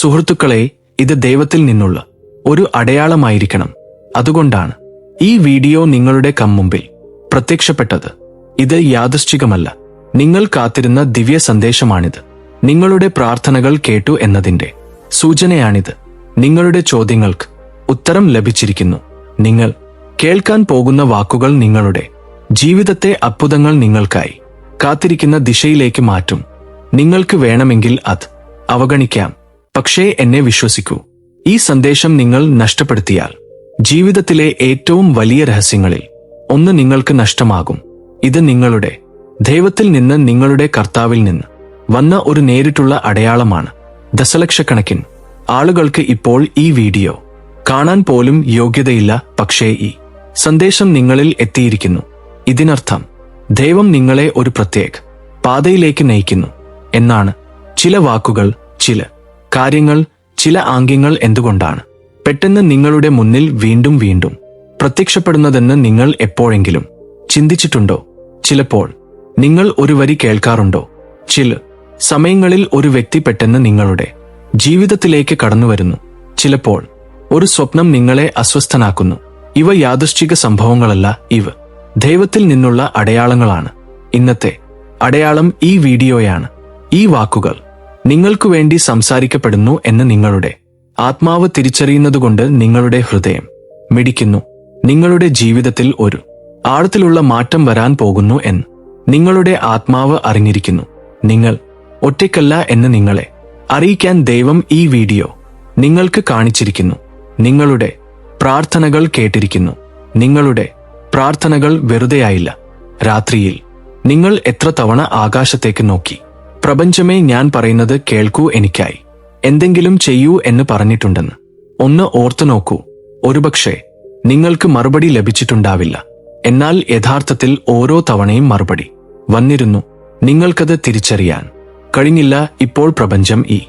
സുഹൃത്തുക്കളെ, ഇത് ദൈവത്തിൽ നിന്നുള്ള ഒരു അടയാളമായിരിക്കണം. അതുകൊണ്ടാണ് ഈ വീഡിയോ നിങ്ങളുടെ കൺമുമ്പിൽ പ്രത്യക്ഷപ്പെട്ടത്. ഇത് യാദൃശ്ചികമല്ല. നിങ്ങൾ കാത്തിരുന്ന ദിവ്യ സന്ദേശമാണിത്. നിങ്ങളുടെ പ്രാർത്ഥനകൾ കേട്ടു എന്നതിന്റെ സൂചനയാണിത്. നിങ്ങളുടെ ചോദ്യങ്ങൾക്ക് ഉത്തരം ലഭിച്ചിരിക്കുന്നു. നിങ്ങൾ കേൾക്കാൻ പോകുന്ന വാക്കുകൾ നിങ്ങളുടെ ജീവിതത്തെ അത്ഭുതങ്ങൾ നിങ്ങൾക്കായി കാത്തിരിക്കുന്ന ദിശയിലേക്ക് മാറ്റും. നിങ്ങൾക്ക് വേണമെങ്കിൽ അത് അവഗണിക്കാം. പക്ഷേ എന്നെ വിശ്വസിക്കൂ, ഈ സന്ദേശം നിങ്ങൾ നഷ്ടപ്പെടുത്തിയാൽ ജീവിതത്തിലെ ഏറ്റവും വലിയ രഹസ്യങ്ങളിൽ ഒന്ന് നിങ്ങൾക്ക് നഷ്ടമാകും. ഇത് നിങ്ങളുടെ ദൈവത്തിൽ നിന്ന്, നിങ്ങളുടെ കർത്താവിൽ നിന്ന് വന്ന ഒരു നേരിട്ടുള്ള അടയാളമാണ്. ദശലക്ഷക്കണക്കിന് ആളുകൾക്ക് ഇപ്പോൾ ഈ വീഡിയോ കാണാൻ പോലും യോഗ്യതയില്ല. പക്ഷേ ഈ സന്ദേശം നിങ്ങളിൽ എത്തിയിരിക്കുന്നു. ഇതിനർത്ഥം ദൈവം നിങ്ങളെ ഒരു പ്രത്യേക പാതയിലേക്ക് നയിക്കുന്നു എന്നാണ്. ചില വാക്കുകൾ, ചില കാര്യങ്ങൾ, ചില ആംഗ്യങ്ങൾ എന്തുകൊണ്ടാണ് പെട്ടെന്ന് നിങ്ങളുടെ മുന്നിൽ വീണ്ടും വീണ്ടും പ്രത്യക്ഷപ്പെടുന്നതെന്ന് നിങ്ങൾ എപ്പോഴെങ്കിലും ചിന്തിച്ചിട്ടുണ്ടോ? ചിലപ്പോൾ നിങ്ങൾ ഒരു വരി കേൾക്കാറുണ്ടോ? ചില സമയങ്ങളിൽ ഒരു വ്യക്തി പെട്ടെന്ന് നിങ്ങളുടെ ജീവിതത്തിലേക്ക് കടന്നുവരുന്നു. ചിലപ്പോൾ ഒരു സ്വപ്നം നിങ്ങളെ അസ്വസ്ഥനാക്കുന്നു. ഇവ യാദൃശ്ചിക സംഭവങ്ങളല്ല, ഇവ ദൈവത്തിൽ നിന്നുള്ള അടയാളങ്ങളാണ്. ഇന്നത്തെ അടയാളം ഈ വീഡിയോയാണ്. ഈ വാക്കുകൾ നിങ്ങൾക്കു വേണ്ടി സംസാരിക്കപ്പെടുന്നു എന്ന് നിങ്ങളുടെ ആത്മാവ് തിരിച്ചറിയുന്നതുകൊണ്ട് നിങ്ങളുടെ ഹൃദയം മിടിക്കുന്നു. നിങ്ങളുടെ ജീവിതത്തിൽ ഒരു ആഴത്തിലുള്ള മാറ്റം വരാൻ പോകുന്നു എന്ന് നിങ്ങളുടെ ആത്മാവ് അറിഞ്ഞിരിക്കുന്നു. നിങ്ങൾ ഒറ്റയ്ക്കല്ല എന്ന് നിങ്ങളെ അറിയിക്കാൻ ദൈവം ഈ വീഡിയോ നിങ്ങൾക്ക് കാണിച്ചിരിക്കുന്നു. നിങ്ങളുടെ പ്രാർത്ഥനകൾ കേട്ടിരിക്കുന്നു. നിങ്ങളുടെ പ്രാർത്ഥനകൾ വെറുതെയായില്ല. രാത്രിയിൽ നിങ്ങൾ എത്ര തവണ ആകാശത്തേക്ക് നോക്കി, പ്രപഞ്ചമേ, ഞാൻ പറയുന്നത് കേൾക്കൂ, എനിക്കായി എന്തെങ്കിലും ചെയ്യൂ എന്ന് പറഞ്ഞിട്ടുണ്ടെന്ന് ഒന്ന് ഓർത്തു നോക്കൂ. ഒരുപക്ഷെ നിങ്ങൾക്ക് മറുപടി ലഭിച്ചിട്ടുണ്ടാവില്ല. എന്നാൽ യഥാർത്ഥത്തിൽ ഓരോ തവണയും മറുപടി വന്നിരുന്നു. നിങ്ങൾക്കത് തിരിച്ചറിയാൻ കഴിഞ്ഞില്ല. ഇപ്പോൾ പ്രപഞ്ചം ഈ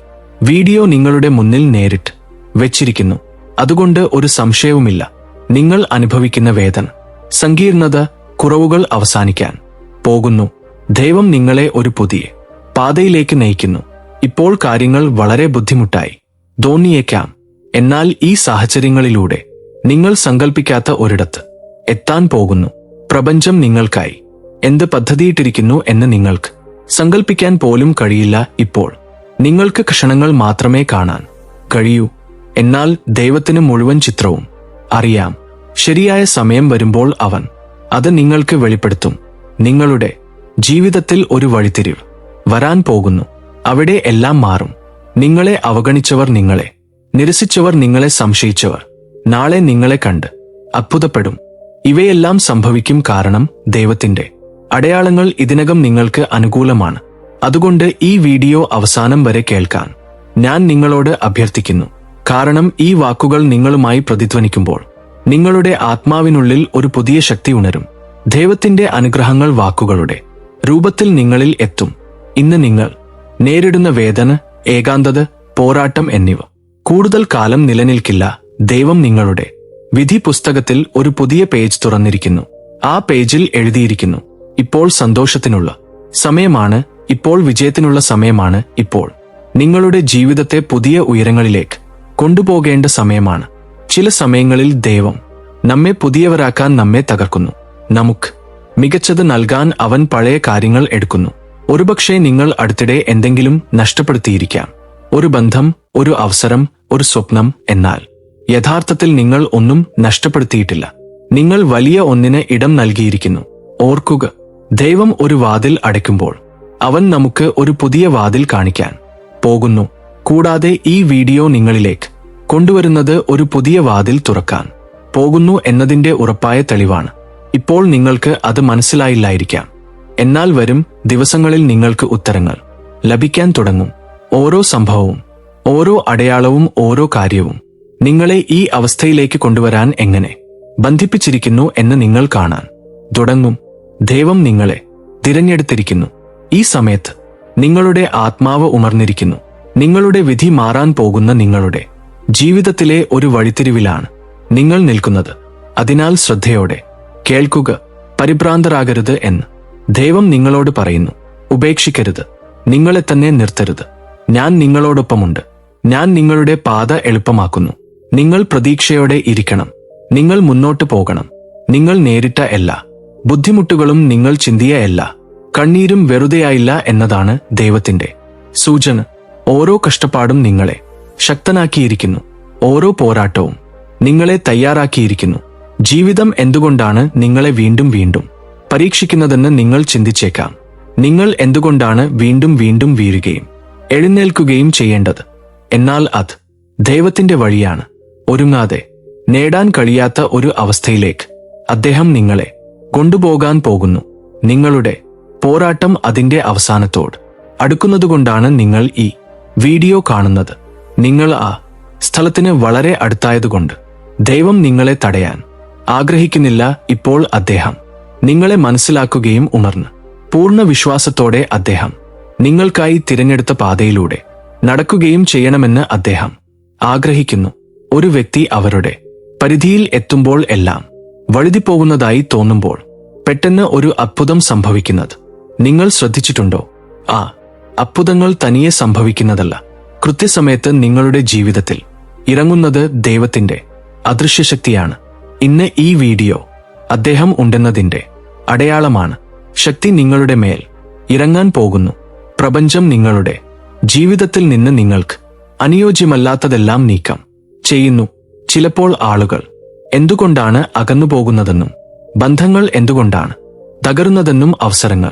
വീഡിയോ നിങ്ങളുടെ മുന്നിൽ നേരിട്ട് വെച്ചിരിക്കുന്നു. അതുകൊണ്ട് ഒരു സംശയവുമില്ല, നിങ്ങൾ അനുഭവിക്കുന്ന വേദന, സങ്കീർണത, കുറവുകൾ അവസാനിക്കാൻ പോകുന്നു. ദൈവം നിങ്ങളെ ഒരു പുതിയ പാതയിലേക്ക് നയിക്കുന്നു. ഇപ്പോൾ കാര്യങ്ങൾ വളരെ ബുദ്ധിമുട്ടായി തോന്നിയേക്കാം. എന്നാൽ ഈ സാഹചര്യങ്ങളിലൂടെ നിങ്ങൾ സങ്കൽപ്പിക്കാത്ത ഒരിടത്ത് എത്താൻ പോകുന്നു. പ്രപഞ്ചം നിങ്ങൾക്കായി എന്ത് പദ്ധതിയിട്ടിരിക്കുന്നു എന്ന് നിങ്ങൾക്ക് സങ്കൽപ്പിക്കാൻ പോലും കഴിയില്ല. ഇപ്പോൾ നിങ്ങൾക്ക് ക്ഷണങ്ങൾ മാത്രമേ കാണാൻ കഴിയൂ. എന്നാൽ ദൈവത്തിന് മുഴുവൻ ചിത്രവും അറിയാം. ശരിയായ സമയം വരുമ്പോൾ അവൻ അത് നിങ്ങൾക്ക് വെളിപ്പെടുത്തും. നിങ്ങളുടെ ജീവിതത്തിൽ ഒരു വഴിത്തിരിവ് വരാൻ പോകുന്നു. അവിടെ എല്ലാം മാറും. നിങ്ങളെ അവഗണിച്ചവർ, നിങ്ങളെ നിരസിച്ചവർ, നിങ്ങളെ സംശയിച്ചവർ നാളെ നിങ്ങളെ കണ്ട് അത്ഭുതപ്പെടും. ഇവയെല്ലാം സംഭവിക്കും കാരണം ദൈവത്തിന്റെ അടയാളങ്ങൾ ഇതിനകം നിങ്ങൾക്ക് അനുകൂലമാണ്. അതുകൊണ്ട് ഈ വീഡിയോ അവസാനം വരെ കേൾക്കാൻ ഞാൻ നിങ്ങളോട് അഭ്യർത്ഥിക്കുന്നു. കാരണം ഈ വാക്കുകൾ നിങ്ങളുമായി പ്രതിധ്വനിക്കുമ്പോൾ നിങ്ങളുടെ ആത്മാവിനുള്ളിൽ ഒരു പുതിയ ശക്തി ഉണരും. ദൈവത്തിന്റെ അനുഗ്രഹങ്ങൾ വാക്കുകളുടെ രൂപത്തിൽ നിങ്ങളിൽ എത്തും. ഇന്ന് നിങ്ങൾ നേരിടുന്ന വേദന, ഏകാന്തത, പോരാട്ടം എന്നിവ കൂടുതൽ കാലം നിലനിൽക്കില്ല. ദൈവം നിങ്ങളുടെ വിധി പുസ്തകത്തിൽ ഒരു പുതിയ പേജ് തുറന്നിരിക്കുന്നു. ആ പേജിൽ എഴുതിയിരിക്കുന്നു, ഇപ്പോൾ സന്തോഷത്തിനുള്ള സമയമാണ്, ഇപ്പോൾ വിജയത്തിനുള്ള സമയമാണ്, ഇപ്പോൾ നിങ്ങളുടെ ജീവിതത്തെ പുതിയ ഉയരങ്ങളിലേക്ക് കൊണ്ടുപോകേണ്ട സമയമാണ്. ചില സമയങ്ങളിൽ ദൈവം നമ്മെ പുതിയവരാക്കാൻ നമ്മെ തകർക്കുന്നു. നമുക്ക് മികച്ചത് നൽകാൻ അവൻ പഴയ കാര്യങ്ങൾ എടുക്കുന്നു. ഒരുപക്ഷെ നിങ്ങൾ അടുത്തിടെ എന്തെങ്കിലും നഷ്ടപ്പെടുത്തിയിരിക്കാം. ഒരു ബന്ധം, ഒരു അവസരം, ഒരു സ്വപ്നം. എന്നാൽ യഥാർത്ഥത്തിൽ നിങ്ങൾ ഒന്നും നഷ്ടപ്പെടുത്തിയിട്ടില്ല. നിങ്ങൾ വലിയ ഒന്നിന് ഇടം നൽകിയിരിക്കുന്നു. ഓർക്കുക, ദൈവം ഒരു വാതിൽ അടയ്ക്കുമ്പോൾ അവൻ നമുക്ക് ഒരു പുതിയ വാതിൽ കാണിക്കാൻ പോകുന്നു. കൂടാതെ ഈ വീഡിയോ നിങ്ങളിലേക്ക് കൊണ്ടുവരുന്നത് ഒരു പുതിയ വാതിൽ തുറക്കാൻ പോകുന്നു എന്നതിന്റെ ഉറപ്പായ തെളിവാണ്. ഇപ്പോൾ നിങ്ങൾക്ക് അത് മനസ്സിലായില്ലായിരിക്കാം. എന്നാൽ വരും ദിവസങ്ങളിൽ നിങ്ങൾക്ക് ഉത്തരങ്ങൾ ലഭിക്കാൻ തുടങ്ങും. ഓരോ സംഭവവും, ഓരോ അടയാളവും, ഓരോ കാര്യവും നിങ്ങളെ ഈ അവസ്ഥയിലേക്ക് കൊണ്ടുവരാൻ എങ്ങനെ ബന്ധിപ്പിച്ചിരിക്കുന്നു എന്ന് നിങ്ങൾ കാണാൻ തുടങ്ങും. ദൈവം നിങ്ങളെ തിരഞ്ഞെടുത്തിരിക്കുന്നു. ഈ സമയത്ത് നിങ്ങളുടെ ആത്മാവ് ഉണർന്നിരിക്കുന്നു. നിങ്ങളുടെ വിധി മാറാൻ പോകുന്ന നിങ്ങളുടെ ജീവിതത്തിലെ ഒരു വഴിത്തിരിവിലാണ് നിങ്ങൾ നിൽക്കുന്നത്. അതിനാൽ ശ്രദ്ധയോടെ കേൾക്കുക. പരിഭ്രാന്തരാകരുത് എന്ന് ദൈവം നിങ്ങളോട് പറയുന്നു. ഉപേക്ഷിക്കരുത്. നിങ്ങളെ തന്നെ നിർത്തരുത്. ഞാൻ നിങ്ങളോടൊപ്പമുണ്ട്. ഞാൻ നിങ്ങളുടെ പാത എളുപ്പമാക്കുന്നു. നിങ്ങൾ പ്രതീക്ഷയോടെ ഇരിക്കണം. നിങ്ങൾ മുന്നോട്ട് പോകണം. നിങ്ങൾ നേരിട്ട എല്ലാ ബുദ്ധിമുട്ടുകളും നിങ്ങൾ ചിന്തിയ എല്ലാ കണ്ണീരും വെറുതെയായില്ല എന്നതാണ് ദൈവത്തിന്റെ സൂചന. ഓരോ കഷ്ടപ്പാടും നിങ്ങളെ ശക്തനാക്കിയിരിക്കുന്നു. ഓരോ പോരാട്ടവും നിങ്ങളെ തയ്യാറാക്കിയിരിക്കുന്നു. ജീവിതം എന്തുകൊണ്ടാണ് നിങ്ങളെ വീണ്ടും വീണ്ടും പരീക്ഷിക്കുന്നതെന്ന് നിങ്ങൾ ചിന്തിച്ചേക്കാം. നിങ്ങൾ എന്തുകൊണ്ടാണ് വീണ്ടും വീണ്ടും വീഴുകയും എഴുന്നേൽക്കുകയും ചെയ്യേണ്ടത്? എന്നാൽ അത് ദൈവത്തിന്റെ വഴിയാണ്. ഒരുങ്ങാതെ നേടാൻ കഴിയാത്ത ഒരു അവസ്ഥയിലേക്ക് അദ്ദേഹം നിങ്ങളെ കൊണ്ടുപോകാൻ പോകുന്നു. നിങ്ങളുടെ പോരാട്ടം അതിന്റെ അവസാനത്തോട് അടുക്കുന്നതുകൊണ്ടാണ് നിങ്ങൾ ഈ വീഡിയോ കാണുന്നത്. നിങ്ങൾ ആ സ്ഥലത്തിന് വളരെ അടുത്തായതുകൊണ്ട് ദൈവം നിങ്ങളെ തടയാൻ ആഗ്രഹിക്കുന്നില്ല. ഇപ്പോൾ അദ്ദേഹം നിങ്ങളെ മനസ്സിലാക്കുകയും ഉണർന്ന് പൂർണ്ണ വിശ്വാസത്തോടെ അദ്ദേഹം നിങ്ങൾക്കായി തിരഞ്ഞെടുത്ത പാതയിലൂടെ നടക്കുകയും ചെയ്യണമെന്ന് അദ്ദേഹം ആഗ്രഹിക്കുന്നു. ഒരു വ്യക്തി അവരുടെ പരിധിയിൽ എത്തുമ്പോൾ എല്ലാം വഴുതിപ്പോകുന്നതായി തോന്നുമ്പോൾ പെട്ടെന്ന് ഒരു അത്ഭുതം സംഭവിക്കുന്നത് നിങ്ങൾ ശ്രദ്ധിച്ചിട്ടുണ്ടോ? ആ അത്ഭുതങ്ങൾ തനിയെ സംഭവിക്കുന്നതല്ല. കൃത്യസമയത്ത് നിങ്ങളുടെ ജീവിതത്തിൽ ഇറങ്ങുന്നത് ദൈവത്തിന്റെ അദൃശ്യശക്തിയാണ്. ഇന്ന് ഈ വീഡിയോ അദ്ദേഹം ഉണ്ടെന്നതിന്റെ അടയാളമാണ്. ശക്തി നിങ്ങളുടെ മേൽ ഇറങ്ങാൻ പോകുന്നു. പ്രപഞ്ചം നിങ്ങളുടെ ജീവിതത്തിൽ നിന്ന് നിങ്ങൾക്ക് അനുയോജ്യമല്ലാത്തതെല്ലാം നീക്കം ചെയ്യുന്നു. ചിലപ്പോൾ ആളുകൾ എന്തുകൊണ്ടാണ് അകന്നുപോകുന്നതെന്നും ബന്ധങ്ങൾ എന്തുകൊണ്ടാണ് തകരുന്നതെന്നും അവസരങ്ങൾ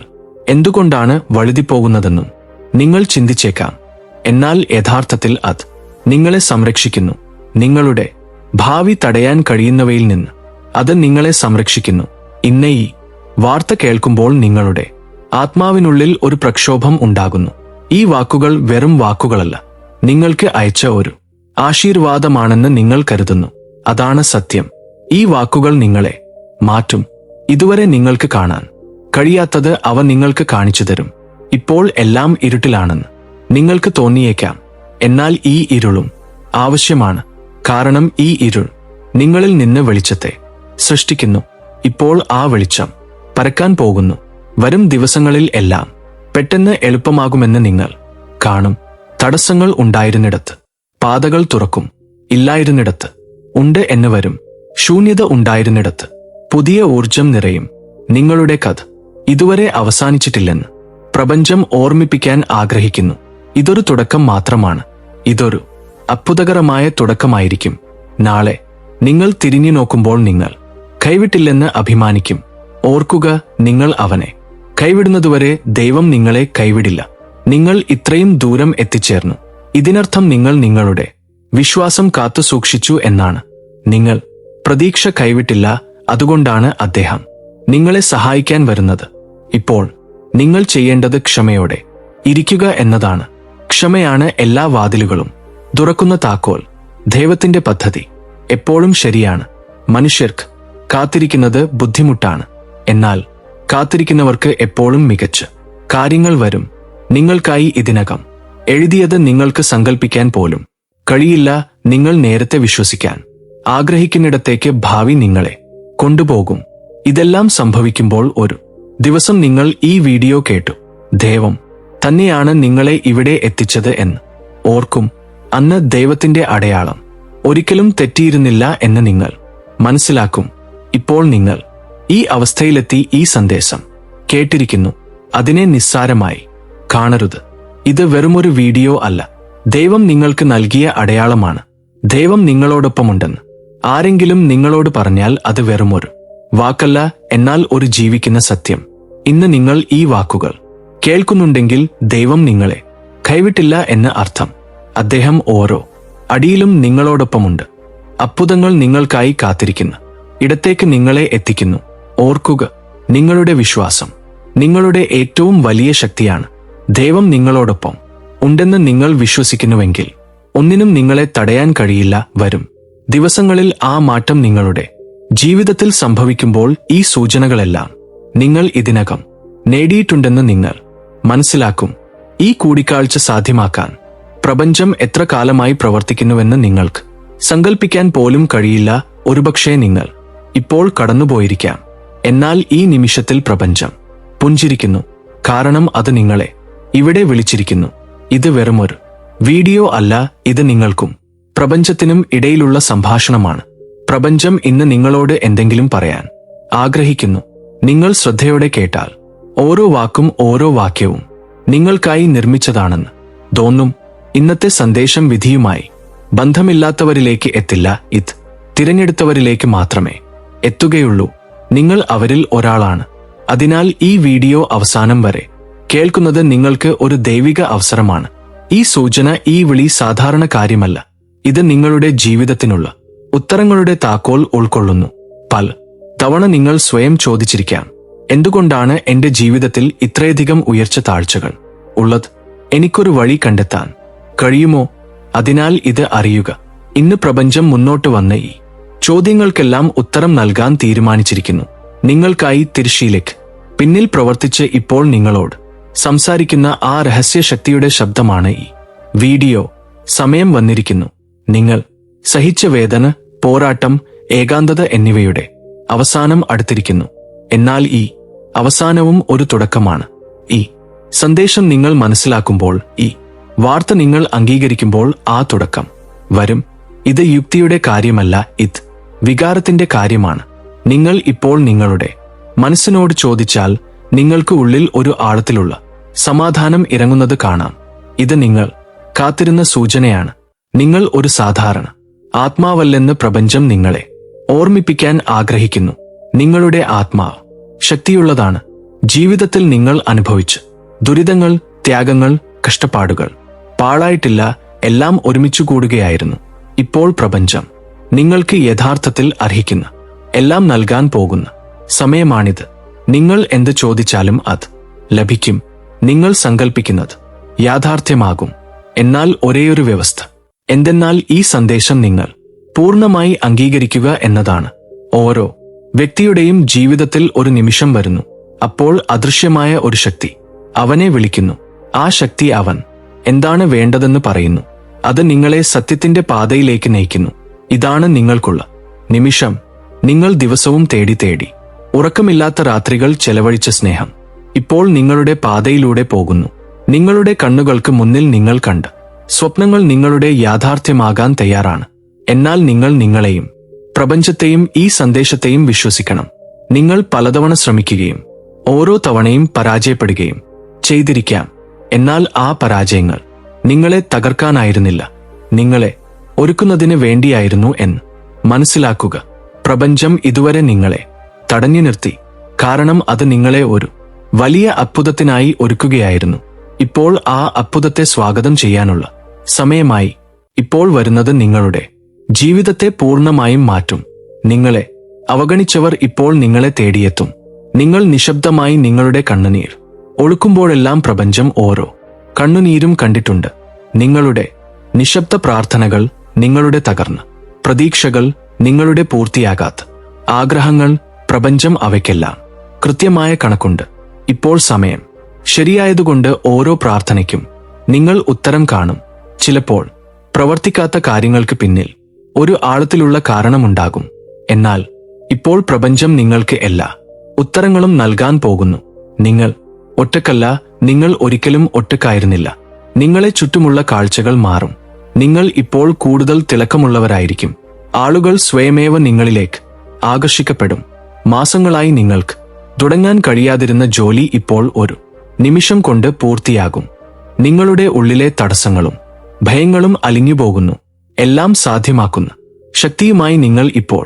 എന്തുകൊണ്ടാണ് വഴുതിപ്പോകുന്നതെന്നും നിങ്ങൾ ചിന്തിച്ചേക്കാം. എന്നാൽ യഥാർത്ഥത്തിൽ അത് നിങ്ങളെ സംരക്ഷിക്കുന്നു. നിങ്ങളുടെ ഭാവി തടയാൻ കഴിയുന്നവയിൽ നിന്ന് അത് നിങ്ങളെ സംരക്ഷിക്കുന്നു. ഇന്ന് ഈ വാർത്ത കേൾക്കുമ്പോൾ നിങ്ങളുടെ ആത്മാവിനുള്ളിൽ ഒരു പ്രക്ഷോഭം ഉണ്ടാകുന്നു. ഈ വാക്കുകൾ വെറും വാക്കുകളല്ല, നിങ്ങൾക്ക് അയച്ച ഒരു ആശീർവാദമാണെന്ന് നിങ്ങൾ കരുതുന്നു. അതാണ് സത്യം. ഈ വാക്കുകൾ നിങ്ങളെ മാറ്റും. ഇതുവരെ നിങ്ങൾക്ക് കാണാൻ കഴിയാത്തത് അവ നിങ്ങൾക്ക് കാണിച്ചു തരും. ഇപ്പോൾ എല്ലാം ഇരുട്ടിലാണെന്ന് നിങ്ങൾക്ക് തോന്നിയേക്കാം. എന്നാൽ ഈ ഇരുളും ആവശ്യമാണ്. കാരണം ഈ ഇരുൾ നിങ്ങളിൽ നിന്ന് വെളിച്ചത്തെ സൃഷ്ടിക്കുന്നു. ഇപ്പോൾ ആ വെളിച്ചം പരക്കാൻ പോകുന്നു. വരും ദിവസങ്ങളിൽ എല്ലാം പെട്ടെന്ന് എളുപ്പമാകുമെന്ന് നിങ്ങൾ കാണും. തടസ്സങ്ങൾ ഉണ്ടായിരുന്നിടത്ത് പാതകൾ തുറക്കും. ഇല്ലായിരുന്നിടത്ത് ഉണ്ട് എന്ന് വരും. ശൂന്യത ഉണ്ടായിരുന്നിടത്ത് പുതിയ ഊർജം നിറയും. നിങ്ങളുടെ കഥ ഇതുവരെ അവസാനിച്ചിട്ടില്ലെന്ന് പ്രപഞ്ചം ഓർമ്മിപ്പിക്കാൻ ആഗ്രഹിക്കുന്നു. ഇതൊരു തുടക്കം മാത്രമാണ്. ഇതൊരു അത്ഭുതകരമായ തുടക്കമായിരിക്കും. നാളെ നിങ്ങൾ തിരിഞ്ഞു നോക്കുമ്പോൾ നിങ്ങൾ കൈവിട്ടില്ലെന്ന് അഭിമാനിക്കും. ഓർക്കുക, നിങ്ങൾ അവനെ കൈവിടുന്നതുവരെ ദൈവം നിങ്ങളെ കൈവിടില്ല. നിങ്ങൾ ഇത്രയും ദൂരം എത്തിച്ചേർന്നു. ഇതിനർത്ഥം നിങ്ങൾ നിങ്ങളുടെ വിശ്വാസം കാത്തു സൂക്ഷിച്ചു എന്നാണ്. നിങ്ങൾ പ്രതീക്ഷ കൈവിട്ടില്ല. അതുകൊണ്ടാണ് അദ്ദേഹം നിങ്ങളെ സഹായിക്കാൻ വരുന്നത്. ഇപ്പോൾ നിങ്ങൾ ചെയ്യേണ്ടത് ക്ഷമയോടെ ഇരിക്കുക എന്നതാണ്. ക്ഷമയാണ് എല്ലാ വാതിലുകളും തുറക്കുന്ന താക്കോൽ. ദൈവത്തിന്റെ പദ്ധതി എപ്പോഴും ശരിയാണ്. മനുഷ്യർക്ക് കാത്തിരിക്കുന്നത് ബുദ്ധിമുട്ടാണ്. എന്നാൽ കാത്തിരിക്കുന്നവർക്ക് എപ്പോഴും മികച്ച കാര്യങ്ങൾ വരും. നിങ്ങൾക്കായി ഇതിനകം എഴുതിയത് നിങ്ങൾക്ക് സങ്കല്പിക്കാൻ പോലും കഴിയില്ല. നിങ്ങൾ നേരത്തെ വിശ്വസിക്കാൻ ആഗ്രഹിക്കുന്നിടത്തേക്ക് ഭാവി നിങ്ങളെ കൊണ്ടുപോകും. ഇതെല്ലാം സംഭവിക്കുമ്പോൾ ഒരു ദിവസം നിങ്ങൾ ഈ വീഡിയോ കേട്ടു. ദൈവം തന്നെയാണ് നിങ്ങളെ ഇവിടെ എത്തിച്ചത് എന്ന് ഓർക്കും. അന്ന് ദൈവത്തിന്റെ അടയാളം ഒരിക്കലും തെറ്റിയിരുന്നില്ല എന്ന് നിങ്ങൾ മനസ്സിലാക്കും. ഇപ്പോൾ നിങ്ങൾ ഈ അവസ്ഥയിലെത്തി. ഈ സന്ദേശം കേട്ടിരിക്കുന്നു. അതിനെ നിസ്സാരമായി കാണരുത്. ഇത് വെറുമൊരു വീഡിയോ അല്ല. ദൈവം നിങ്ങൾക്ക് നൽകിയ അടയാളമാണ്. ദൈവം നിങ്ങളോടൊപ്പമുണ്ടെന്ന് ആരെങ്കിലും നിങ്ങളോട് പറഞ്ഞാൽ അത് വെറുമൊരു വാക്കല്ല, എന്നാൽ ഒരു ജീവിക്കുന്ന സത്യം. ഇന്ന് നിങ്ങൾ ഈ വാക്കുകൾ കേൾക്കുന്നുണ്ടെങ്കിൽ ദൈവം നിങ്ങളെ കൈവിട്ടില്ല എന്ന് അർത്ഥം. അദ്ദേഹം ഓരോ അടിയിലും നിങ്ങളോടൊപ്പമുണ്ട്. അത്ഭുതങ്ങൾ നിങ്ങൾക്കായി കാത്തിരിക്കുന്ന ഇടത്തേക്ക് നിങ്ങളെ എത്തിക്കുന്നു. ഓർക്കുക, നിങ്ങളുടെ വിശ്വാസം നിങ്ങളുടെ ഏറ്റവും വലിയ ശക്തിയാണ്. ദൈവം നിങ്ങളോടൊപ്പം ഉണ്ടെന്ന് നിങ്ങൾ വിശ്വസിക്കുന്നുവെങ്കിൽ ഒന്നിനും നിങ്ങളെ തടയാൻ കഴിയില്ല. വരും ദിവസങ്ങളിൽ ആ മാറ്റം നിങ്ങളുടെ ജീവിതത്തിൽ സംഭവിക്കുമ്പോൾ ഈ സൂചനകളെല്ലാം നിങ്ങൾ ഇതിനകം നേടിയിട്ടുണ്ടെന്ന് നിങ്ങൾ മനസ്സിലാക്കും. ഈ കൂടിക്കാഴ്ച സാധ്യമാക്കാൻ പ്രപഞ്ചം എത്ര കാലമായി പ്രവർത്തിക്കുന്നുവെന്ന് നിങ്ങൾക്ക് സങ്കല്പിക്കാൻ പോലും കഴിയില്ല. ഒരുപക്ഷേ നിങ്ങൾ ഇപ്പോൾ കടന്നുപോയിരിക്കാം. എന്നാൽ ഈ നിമിഷത്തിൽ പ്രപഞ്ചം പുഞ്ചിരിക്കുന്നു. കാരണം അത് നിങ്ങളെ ഇവിടെ വിളിച്ചിരിക്കുന്നു. ഇത് വെറുമൊരു വീഡിയോ അല്ല, ഇത് നിങ്ങൾക്കും പ്രപഞ്ചത്തിനും ഇടയിലുള്ള സംഭാഷണമാണ്. പ്രപഞ്ചം ഇന്ന് നിങ്ങളോട് എന്തെങ്കിലും പറയാൻ ആഗ്രഹിക്കുന്നു. നിങ്ങൾ ശ്രദ്ധയോടെ കേട്ടാൽ ഓരോ വാക്കും ഓരോ വാക്യവും നിങ്ങൾക്കായി നിർമ്മിച്ചതാണെന്ന് തോന്നും. ഇന്നത്തെ സന്ദേശം വിധിയുമായി ബന്ധമില്ലാത്തവരിലേക്ക് എത്തില്ല, ഇത് തിരഞ്ഞെടുത്തവരിലേക്ക് മാത്രമേ എത്തുകയുള്ളൂ. നിങ്ങൾ അവരിൽ ഒരാളാണ്. അതിനാൽ ഈ വീഡിയോ അവസാനം വരെ കേൾക്കുന്നത് നിങ്ങൾക്ക് ഒരു ദൈവിക അവസരമാണ്. ഈ സൂചന, ഈ വിളി സാധാരണ കാര്യമല്ല. ഇത് നിങ്ങളുടെ ജീവിതത്തിനുള്ള ഉത്തരങ്ങളുടെ താക്കോൽ ഉൾക്കൊള്ളുന്നു. പല തവണ നിങ്ങൾ സ്വയം ചോദിച്ചിരിക്കാം, എന്തുകൊണ്ടാണ് എന്റെ ജീവിതത്തിൽ ഇത്രയധികം ഉയർച്ച താഴ്ചകൾ ഉള്ളത്? എനിക്കൊരു വഴി കണ്ടെത്താൻ കഴിയുമോ? അതിനാൽ ഇത് അറിയുക, ഇന്ന് പ്രപഞ്ചം മുന്നോട്ട് വന്ന ഈ ചോദ്യങ്ങൾക്കെല്ലാം ഉത്തരം നൽകാൻ തീരുമാനിച്ചിരിക്കുന്നു. നിങ്ങൾക്കായി തിരശ്ശീലയ്ക്ക് പിന്നിൽ പ്രവർത്തിച്ച് ഇപ്പോൾ നിങ്ങളോട് സംസാരിക്കുന്ന ആ രഹസ്യശക്തിയുടെ ശബ്ദമാണ് ഈ വീഡിയോ. സമയം വന്നിരിക്കുന്നു. നിങ്ങൾ സഹിച്ച വേദന, പോരാട്ടം, ഏകാന്തത എന്നിവയുടെ അവസാനം അടുത്തിരിക്കുന്നു. എന്നാൽ ഈ അവസാനവും ഒരു തുടക്കമാണ്. ഈ സന്ദേശം നിങ്ങൾ മനസ്സിലാക്കുമ്പോൾ, ഈ വാർത്ത നിങ്ങൾ അംഗീകരിക്കുമ്പോൾ ആ തുടക്കം വരും. ഇത് യുക്തിയുടെ കാര്യമല്ല, ഇത് വികാരത്തിന്റെ കാര്യമാണ്. നിങ്ങൾ ഇപ്പോൾ നിങ്ങളുടെ മനസ്സിനോട് ചോദിച്ചാൽ നിങ്ങൾക്ക് ഉള്ളിൽ ഒരു ആഴത്തിലുള്ള സമാധാനം ഇറങ്ങുന്നത് കാണാം. ഇത് നിങ്ങൾ കാത്തിരുന്ന സൂചനയാണ്. നിങ്ങൾ ഒരു സാധാരണ ആത്മാവല്ലെന്ന് പ്രപഞ്ചം നിങ്ങളെ ഓർമ്മിപ്പിക്കാൻ ആഗ്രഹിക്കുന്നു. നിങ്ങളുടെ ആത്മാവ് ശക്തിയുള്ളതാണ്. ജീവിതത്തിൽ നിങ്ങൾ അനുഭവിച്ച് ദുരിതങ്ങൾ, ത്യാഗങ്ങൾ, കഷ്ടപ്പാടുകൾ പാഴായിട്ടില്ല, എല്ലാം ഒരുമിച്ചു കൂടുകയായിരുന്നു. ഇപ്പോൾ പ്രപഞ്ചം നിങ്ങൾക്ക് യഥാർത്ഥത്തിൽ അർഹിക്കുന്ന എല്ലാം നൽകാൻ പോകുന്ന സമയമാണിത്. നിങ്ങൾ എന്ത് ചോദിച്ചാലും അത് ലഭിക്കും. നിങ്ങൾ സങ്കൽപ്പിക്കുന്നത് യാഥാർത്ഥ്യമാകും. എന്നാൽ ഒരേയൊരു വ്യവസ്ഥ എന്തെന്നാൽ ഈ സന്ദേശം നിങ്ങൾ പൂർണ്ണമായി അംഗീകരിക്കുക എന്നതാണ്. ഓരോ വ്യക്തിയുടെയും ജീവിതത്തിൽ ഒരു നിമിഷം വരുന്നു, അപ്പോൾ അദൃശ്യമായ ഒരു ശക്തി അവനെ വിളിക്കുന്നു. ആ ശക്തി അവൻ എന്താണ് വേണ്ടതെന്ന് പറയുന്നു. അത് നിങ്ങളെ സത്യത്തിന്റെ പാതയിലേക്ക് നയിക്കുന്നു. ഇതാണ് നിങ്ങൾക്കുള്ള നിമിഷം. നിങ്ങൾ ദിവസവും തേടി ഉറക്കമില്ലാത്ത രാത്രികൾ ചെലവഴിച്ച സ്നേഹം ഇപ്പോൾ നിങ്ങളുടെ പാതയിലൂടെ പോകുന്നു. നിങ്ങളുടെ കണ്ണുകൾക്ക് മുന്നിൽ നിങ്ങൾ കണ്ട് സ്വപ്നങ്ങൾ നിങ്ങളുടെ യാഥാർത്ഥ്യമാകാൻ തയ്യാറാണ്. എന്നാൽ നിങ്ങൾ നിങ്ങളെയും പ്രപഞ്ചത്തെയും ഈ സന്ദേശത്തെയും വിശ്വസിക്കണം. നിങ്ങൾ പലതവണ ശ്രമിക്കുകയും ഓരോ തവണയും പരാജയപ്പെടുകയും ചെയ്തിരിക്കാം. എന്നാൽ ആ പരാജയങ്ങൾ നിങ്ങളെ തകർക്കാനായിരുന്നില്ല, നിങ്ങളെ ഒരുക്കുന്നതിന് വേണ്ടിയായിരുന്നു എന്ന് മനസ്സിലാക്കുക. പ്രപഞ്ചം ഇതുവരെ നിങ്ങളെ തടഞ്ഞു നിർത്തി, കാരണം അത് നിങ്ങളെ ഒരു വലിയ അത്ഭുതത്തിനായി ഒരുക്കുകയായിരുന്നു. ഇപ്പോൾ ആ അത്ഭുതത്തെ സ്വാഗതം ചെയ്യാനുള്ള സമയമായി. ഇപ്പോൾ വരുന്നത് നിങ്ങളുടെ ജീവിതത്തെ പൂർണ്ണമായും മാറ്റും. നിങ്ങളെ അവഗണിച്ചവർ ഇപ്പോൾ നിങ്ങളെ തേടിയെത്തും. നിങ്ങൾ നിശബ്ദമായി നിങ്ങളുടെ കണ്ണുനീർ ഒഴുക്കുമ്പോഴെല്ലാം പ്രപഞ്ചം ഓരോ കണ്ണുനീരും കണ്ടിട്ടുണ്ട്. നിങ്ങളുടെ നിശബ്ദ പ്രാർത്ഥനകൾ, നിങ്ങളുടെ തകർന്ന പ്രതീക്ഷകൾ, നിങ്ങളുടെ പൂർത്തിയാകാത്ത ആഗ്രഹങ്ങൾ, പ്രപഞ്ചം അവയ്ക്കെല്ലാം കൃത്യമായ കണക്കുണ്ട്. ഇപ്പോൾ സമയം ശരിയായതുകൊണ്ട് ഓരോ പ്രാർത്ഥനയ്ക്കും നിങ്ങൾ ഉത്തരം കാണും. ചിലപ്പോൾ പ്രവർത്തിക്കാത്ത കാര്യങ്ങൾക്ക് പിന്നിൽ ഒരു ആഴത്തിലുള്ള കാരണമുണ്ടാകും. എന്നാൽ ഇപ്പോൾ പ്രപഞ്ചം നിങ്ങൾക്ക് എല്ലാ ഉത്തരങ്ങളും നൽകാൻ പോകുന്നു. നിങ്ങൾ ഒറ്റക്കല്ല, നിങ്ങൾ ഒരിക്കലും ഒറ്റക്കായിരുന്നില്ല. നിങ്ങളെ ചുറ്റുമുള്ള കാഴ്ചകൾ മാറും. നിങ്ങൾ ഇപ്പോൾ കൂടുതൽ തിളക്കമുള്ളവരായിരിക്കും. ആളുകൾ സ്വയമേവ നിങ്ങളിലേക്ക് ആകർഷിക്കപ്പെടും. മാസങ്ങളായി നിങ്ങൾക്ക് തുടങ്ങാൻ കഴിയാതിരുന്ന ജോലി ഇപ്പോൾ ഒരു നിമിഷം കൊണ്ട് പൂർത്തിയാകും. നിങ്ങളുടെ ഉള്ളിലെ തടസ്സങ്ങളും ഭയങ്ങളും അലിഞ്ഞുപോകുന്നു. എല്ലാം സാധ്യമാക്കുന്ന ശക്തിയുമായി നിങ്ങൾ ഇപ്പോൾ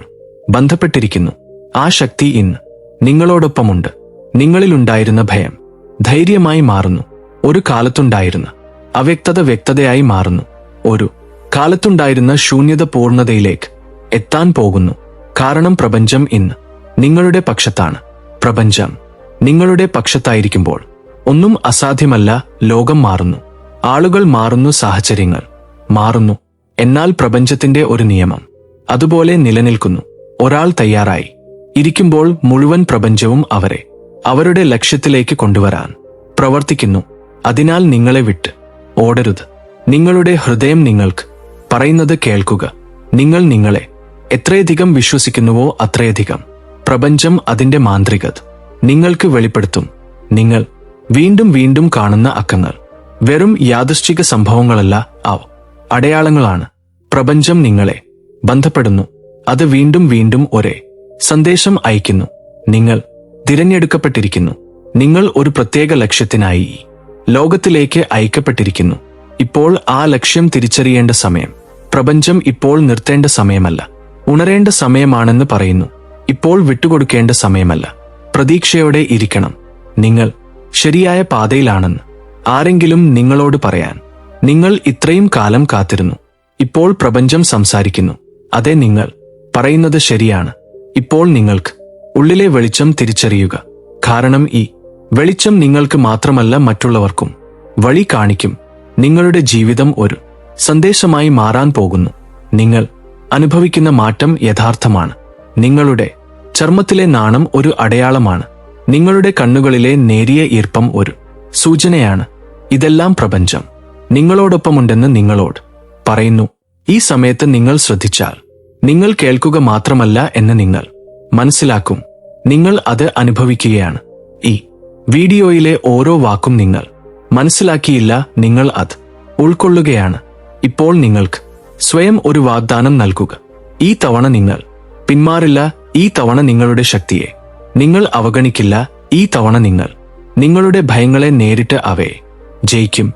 ബന്ധപ്പെട്ടിരിക്കുന്നു. ആ ശക്തി ഇന്ന് നിങ്ങളോടൊപ്പമുണ്ട്. നിങ്ങളിലുണ്ടായിരുന്ന ഭയം ധൈര്യമായി മാറുന്നു. ഒരു കാലത്തുണ്ടായിരുന്ന അവ്യക്തത വ്യക്തതയായി മാറുന്നു. ഒരു കാലത്തുണ്ടായിരുന്ന ശൂന്യത പൂർണ്ണതയിലേക്ക് എത്താൻ പോകുന്നു. കാരണം പ്രപഞ്ചം ഇന്ന് നിങ്ങളുടെ പക്ഷത്താണ്. പ്രപഞ്ചം നിങ്ങളുടെ പക്ഷത്തായിരിക്കുമ്പോൾ ഒന്നും അസാധ്യമല്ല. ലോകം മാറുന്നു, ആളുകൾ മാറുന്നു, സാഹചര്യങ്ങൾ മാറുന്നു. എന്നാൽ പ്രപഞ്ചത്തിന്റെ ഒരു നിയമം അതുപോലെ നിലനിൽക്കുന്നു. ഒരാൾ തയ്യാറായി ഇരിക്കുമ്പോൾ മുഴുവൻ പ്രപഞ്ചവും അവരെ അവരുടെ ലക്ഷ്യത്തിലേക്ക് കൊണ്ടുവരാൻ പ്രവർത്തിക്കുന്നു. അതിനാൽ നിങ്ങളെ വിട്ട് ഓടരുത്. നിങ്ങളുടെ ഹൃദയം നിങ്ങൾക്ക് പറയുന്നത് കേൾക്കുക. നിങ്ങൾ നിങ്ങളെ എത്രയധികം വിശ്വസിക്കുന്നുവോ അത്രയധികം പ്രപഞ്ചം അതിന്റെ മാന്ത്രികത നിങ്ങൾക്ക് വെളിപ്പെടുത്തും. നിങ്ങൾ വീണ്ടും വീണ്ടും കാണുന്ന അക്കങ്ങൾ വെറും യാദൃശ്ചിക സംഭവങ്ങളല്ല, അടയാളങ്ങളാണ്. പ്രപഞ്ചം നിങ്ങളെ ബന്ധപ്പെടുന്നു. അത് വീണ്ടും വീണ്ടും ഒരേ സന്ദേശം അയക്കുന്നു. നിങ്ങൾ തിരഞ്ഞെടുക്കപ്പെട്ടിരിക്കുന്നു. നിങ്ങൾ ഒരു പ്രത്യേക ലക്ഷ്യത്തിനായി ഈ ലോകത്തിലേക്ക് അയക്കപ്പെട്ടിരിക്കുന്നു. ഇപ്പോൾ ആ ലക്ഷ്യം തിരിച്ചറിയേണ്ട സമയം. പ്രപഞ്ചം ഇപ്പോൾ നിർത്തേണ്ട സമയമല്ല, ഉണരേണ്ട സമയമാണെന്ന് പറയുന്നു. ഇപ്പോൾ വിട്ടുകൊടുക്കേണ്ട സമയമല്ല. പ്രതീക്ഷയോടെ ഇരിക്കണം. നിങ്ങൾ ശരിയായ പാതയിലാണെന്ന് ആരെങ്കിലും നിങ്ങളോട് പറയാൻ നിങ്ങൾ ഇത്രയും കാലം കാത്തിരുന്നു. ഇപ്പോൾ പ്രപഞ്ചം സംസാരിക്കുന്നു. അതെ, നിങ്ങൾ പറയുന്നത് ശരിയാണ്. ഇപ്പോൾ നിങ്ങൾക്ക് ഉള്ളിലെ വെളിച്ചം തിരിച്ചറിയുക. കാരണം ഈ വെളിച്ചം നിങ്ങൾക്ക് മാത്രമല്ല മറ്റുള്ളവർക്കും വഴി കാണിക്കും. നിങ്ങളുടെ ജീവിതം ഒരു സന്ദേശമായി മാറാൻ പോകുന്നു. നിങ്ങൾ അനുഭവിക്കുന്ന മാറ്റം യഥാർത്ഥമാണ്. നിങ്ങളുടെ ചർമ്മത്തിലെ നാണം ഒരു അടയാളമാണ്. നിങ്ങളുടെ കണ്ണുകളിലെ നേരിയ ഈർപ്പം ഒരു സൂചനയാണ്. ഇതെല്ലാം പ്രപഞ്ചം നിങ്ങളോടൊപ്പമുണ്ടെന്ന് നിങ്ങളോട് പറയുന്നു. ഈ സമയത്ത് നിങ്ങൾ ശ്രദ്ധിച്ചാൽ നിങ്ങൾ കേൾക്കുക മാത്രമല്ല എന്ന് നിങ്ങൾ മനസ്സിലാക്കും. നിങ്ങൾ അത് അനുഭവിക്കുകയാണ്. ഈ വീഡിയോയിലെ ഓരോ വാക്കും നിങ്ങൾ മനസ്സിലാക്കിയില്ല, നിങ്ങൾ അത് ഉൾക്കൊള്ളുകയാണ്. ഇപ്പോൾ നിങ്ങൾക്ക് സ്വയം ഒരു വാഗ്ദാനം നൽകുക. ഈ തവണ നിങ്ങൾ പിന്മാറില്ല. ഈ തവണ നിങ്ങളുടെ ശക്തിയെ നിങ്ങൾ അവഗണിക്കില്ല. ഈ തവണ നിങ്ങൾ നിങ്ങളുടെ ഭയങ്ങളെ നേരിട്ട് അവയെ ജയിക്കും.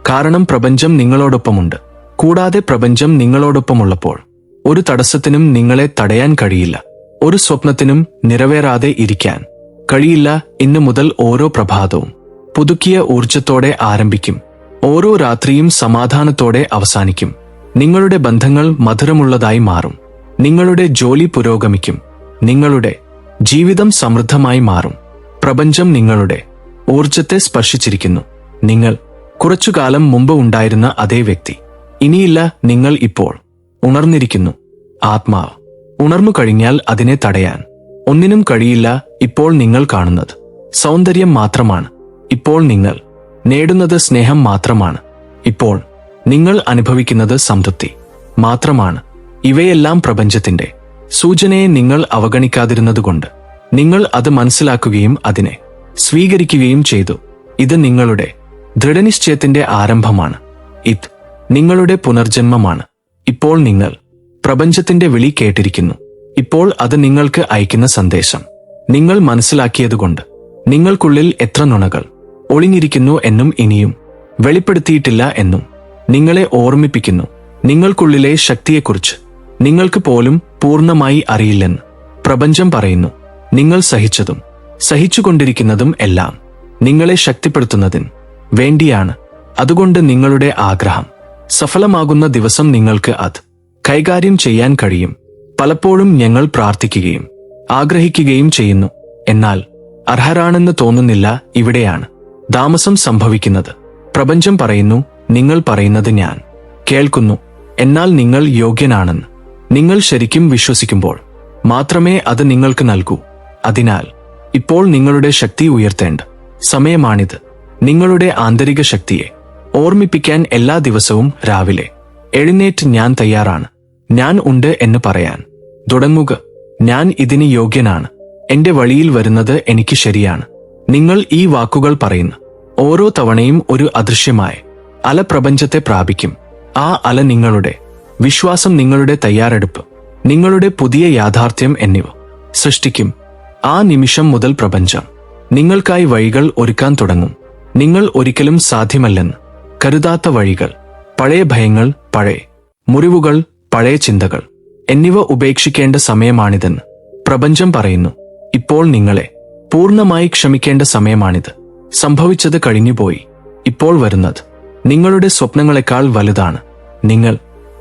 കാരണം പ്രപഞ്ചം നിങ്ങളോടൊപ്പമുണ്ട്. കൂടാതെ പ്രപഞ്ചം നിങ്ങളോടൊപ്പമുള്ളപ്പോൾ ഒരു തടസ്സത്തിനും നിങ്ങളെ തടയാൻ കഴിയില്ല. ഒരു സ്വപ്നത്തിനും നിറവേറാതെ ഇരിക്കാൻ കഴിയില്ല. ഇന്നു മുതൽ ഓരോ പ്രഭാതവും പുതുക്കിയ ഊർജത്തോടെ ആരംഭിക്കും. ഓരോ രാത്രിയും സമാധാനത്തോടെ അവസാനിക്കും. നിങ്ങളുടെ ബന്ധങ്ങൾ മധുരമുള്ളതായി മാറും. നിങ്ങളുടെ ജോലി പുരോഗമിക്കും. നിങ്ങളുടെ ജീവിതം സമൃദ്ധമായി മാറും. പ്രപഞ്ചം നിങ്ങളുടെ ഊർജത്തെ സ്പർശിച്ചിരിക്കുന്നു. നിങ്ങൾ കുറച്ചുകാലം മുമ്പ് ഉണ്ടായിരുന്ന അതേ വ്യക്തി ഇനിയില്ല. നിങ്ങൾ ഇപ്പോൾ ഉണർന്നിരിക്കുന്നു. ആത്മാവ് ഉണർന്നു കഴിഞ്ഞാൽ അതിനെ തടയാൻ ഒന്നിനും കഴിയില്ല. ഇപ്പോൾ നിങ്ങൾ കാണുന്നത് സൗന്ദര്യം മാത്രമാണ്. ഇപ്പോൾ നിങ്ങൾ നേടുന്നത് സ്നേഹം മാത്രമാണ്. ഇപ്പോൾ നിങ്ങൾ അനുഭവിക്കുന്നത് സംതൃപ്തി മാത്രമാണ്. ഇവയെല്ലാം പ്രപഞ്ചത്തിന്റെ സൂചനയെ നിങ്ങൾ അവഗണിക്കാതിരുന്നതുകൊണ്ട് നിങ്ങൾ അത് മനസ്സിലാക്കുകയും അതിനെ സ്വീകരിക്കുകയും ചെയ്തു. ഇത് നിങ്ങളുടെ ദൃഢനിശ്ചയത്തിന്റെ ആരംഭമാണ്. ഇത് നിങ്ങളുടെ പുനർജന്മമാണ്. ഇപ്പോൾ നിങ്ങൾ പ്രപഞ്ചത്തിന്റെ വിളി കേട്ടിരിക്കുന്നു. ഇപ്പോൾ അത് നിങ്ങൾക്ക് അയക്കുന്ന സന്ദേശം നിങ്ങൾ മനസ്സിലാക്കിയതുകൊണ്ട് നിങ്ങൾക്കുള്ളിൽ എത്ര നുണകൾ ഒളിഞ്ഞിരിക്കുന്നു എന്നും ഇനിയും വെളിപ്പെടുത്തിയിട്ടില്ല എന്നും നിങ്ങളെ ഓർമ്മിപ്പിക്കുന്നു. നിങ്ങൾക്കുള്ളിലെ ശക്തിയെക്കുറിച്ച് നിങ്ങൾക്ക് പോലും പൂർണ്ണമായി അറിയില്ലെന്ന് പ്രപഞ്ചം പറയുന്നു. നിങ്ങൾ സഹിച്ചതും സഹിച്ചുകൊണ്ടിരിക്കുന്നതും എല്ലാം നിങ്ങളെ ശക്തിപ്പെടുത്തുന്നതിന് വേണ്ടിയാണ്. അതുകൊണ്ട് നിങ്ങളുടെ ആഗ്രഹം സഫലമാകുന്ന ദിവസം നിങ്ങൾക്ക് അത് കൈകാര്യം ചെയ്യാൻ കഴിയും. പലപ്പോഴും ഞങ്ങൾ പ്രാർത്ഥിക്കുകയും ആഗ്രഹിക്കുകയും ചെയ്യുന്നു, എന്നാൽ അർഹരാണെന്ന് തോന്നുന്നില്ല. ഇവിടെയാണ് താമസം സംഭവിക്കുന്നത്. പ്രപഞ്ചം പറയുന്നു, നിങ്ങൾ പറയുന്നത് ഞാൻ കേൾക്കുന്നു, എന്നാൽ നിങ്ങൾ യോഗ്യനാണെന്ന് നിങ്ങൾ ശരിക്കും വിശ്വസിക്കുമ്പോൾ മാത്രമേ അത് നിങ്ങൾക്ക് നൽകൂ. അതിനാൽ ഇപ്പോൾ നിങ്ങളുടെ ശക്തി ഉയർത്തേണ്ട സമയമാണിത്. നിങ്ങളുടെ ആന്തരിക ശക്തിയെ ഓർമ്മിപ്പിക്കാൻ എല്ലാ ദിവസവും രാവിലെ എഴുന്നേറ്റ് ഞാൻ തയ്യാറാണ്, ഞാൻ ഉണ്ട് എന്ന് പറയാൻ തുടങ്ങുക. ഞാൻ ഇതിന് യോഗ്യനാണ്. എന്റെ വഴിയിൽ വരുന്നത് എനിക്ക് ശരിയാണ്. നിങ്ങൾ ഈ വാക്കുകൾ പറയുന്ന ഓരോ തവണയും ഒരു അദൃശ്യമായ അല പ്രപഞ്ചത്തെ പ്രാപിക്കും. ആ അല നിങ്ങളുടെ വിശ്വാസം, നിങ്ങളുടെ തയ്യാറെടുപ്പ്, നിങ്ങളുടെ പുതിയ യാഥാർത്ഥ്യം എന്നിവ സൃഷ്ടിക്കും. ആ നിമിഷം മുതൽ പ്രപഞ്ചം നിങ്ങൾക്കായി വഴികൾ ഒരുക്കാൻ തുടങ്ങും. നിങ്ങൾ ഒരിക്കലും സാധ്യമല്ലെന്ന് കരുതാത്ത വഴികൾ, പഴയ ഭയങ്ങൾ, പഴയ മുറിവുകൾ, പഴയ ചിന്തകൾ എന്നിവ ഉപേക്ഷിക്കേണ്ട സമയമാണിതെന്ന് പ്രപഞ്ചം പറയുന്നു. ഇപ്പോൾ നിങ്ങളെ പൂർണ്ണമായി ക്ഷമിക്കേണ്ട സമയമാണിത്. സംഭവിച്ചത് കഴിഞ്ഞുപോയി. ഇപ്പോൾ വരുന്നത് നിങ്ങളുടെ സ്വപ്നങ്ങളെക്കാൾ വലുതാണ്. നിങ്ങൾ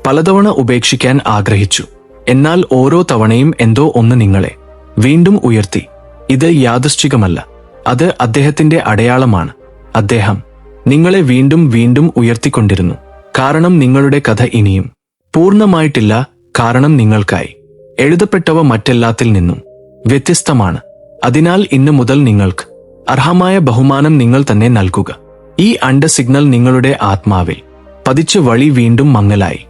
പലതവണ ഉപേക്ഷിക്കാൻ ആഗ്രഹിച്ചു, എന്നാൽ ഓരോ തവണയും എന്തോ ഒന്ന് നിങ്ങളെ വീണ്ടും ഉയർത്തി. ഇത് യാദൃശ്ചികമല്ല, അത് അദ്ദേഹത്തിന്റെ അടയാളമാണ്. അദ്ദേഹം നിങ്ങളെ വീണ്ടും വീണ്ടും ഉയർത്തിക്കൊണ്ടിരുന്നു. കാരണം നിങ്ങളുടെ കഥ ഇനിയും പൂർണ്ണമായിട്ടില്ല. കാരണം നിങ്ങൾക്കായി എഴുതപ്പെട്ടവ മറ്റെല്ലാത്തിൽ നിന്നും വ്യത്യസ്തമാണ്. അതിനാൽ ഇന്നു മുതൽ നിങ്ങൾക്ക് അർഹമായ ബഹുമാനം നിങ്ങൾ തന്നെ നൽകുക. ഈ അണ്ട സിഗ്നൽ നിങ്ങളുടെ ആത്മാവിൽ പതിച്ച് വഴി വീണ്ടും മങ്ങലായി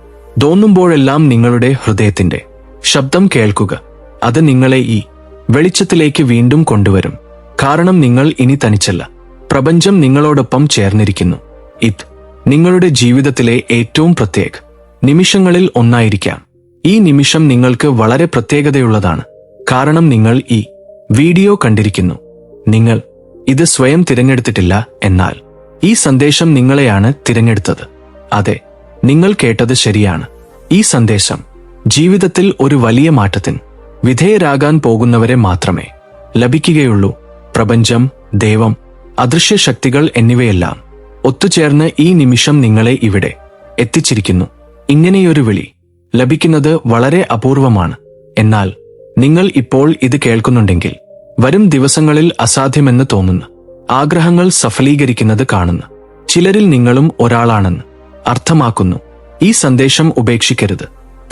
തോന്നുമ്പോഴെല്ലാം നിങ്ങളുടെ ഹൃദയത്തിന്റെ ശബ്ദം കേൾക്കുക. അത് നിങ്ങളെ ഈ വെളിച്ചത്തിലേക്ക് വീണ്ടും കൊണ്ടുവരും. കാരണം നിങ്ങൾ ഇനി തനിച്ചല്ല. പ്രപഞ്ചം നിങ്ങളോടൊപ്പം ചേർന്നിരിക്കുന്നു. ഇത് നിങ്ങളുടെ ജീവിതത്തിലെ ഏറ്റവും പ്രത്യേക നിമിഷങ്ങളിൽ ഒന്നായിരിക്കാം. ഈ നിമിഷം നിങ്ങൾക്ക് വളരെ പ്രത്യേകതയുള്ളതാണ്. കാരണം നിങ്ങൾ ഈ വീഡിയോ കണ്ടിരിക്കുന്നു. നിങ്ങൾ ഇത് സ്വയം തിരഞ്ഞെടുത്തിട്ടില്ല, എന്നാൽ ഈ സന്ദേശം നിങ്ങളെയാണ് തിരഞ്ഞെടുത്തത്. അതെ, നിങ്ങൾ കേട്ടത് ശരിയാണ്. ഈ സന്ദേശം ജീവിതത്തിൽ ഒരു വലിയ മാറ്റത്തിന് വിധേയരാകാൻ പോകുന്നവരെ മാത്രമേ ലഭിക്കുകയുള്ളൂ. പ്രപഞ്ചം, ദൈവം, അദൃശ്യ ശക്തികൾ എന്നിവയെല്ലാം ഒത്തുചേർന്ന് ഈ നിമിഷം നിങ്ങളെ ഇവിടെ എത്തിച്ചിരിക്കുന്നു. ഇങ്ങനെയൊരു വിളി ലഭിക്കുന്നത് വളരെ അപൂർവമാണ്. എന്നാൽ നിങ്ങൾ ഇപ്പോൾ ഇത് കേൾക്കുന്നുണ്ടെങ്കിൽ വരും ദിവസങ്ങളിൽ അസാധ്യമെന്ന് തോന്നുന്ന ആഗ്രഹങ്ങൾ സഫലീകരിക്കുന്നത് കാണുന്ന ചിലരിൽ നിങ്ങളും ഒരാളാണെന്ന് അർത്ഥമാക്കുന്നു. ഈ സന്ദേശം ഉപേക്ഷിക്കരുത്.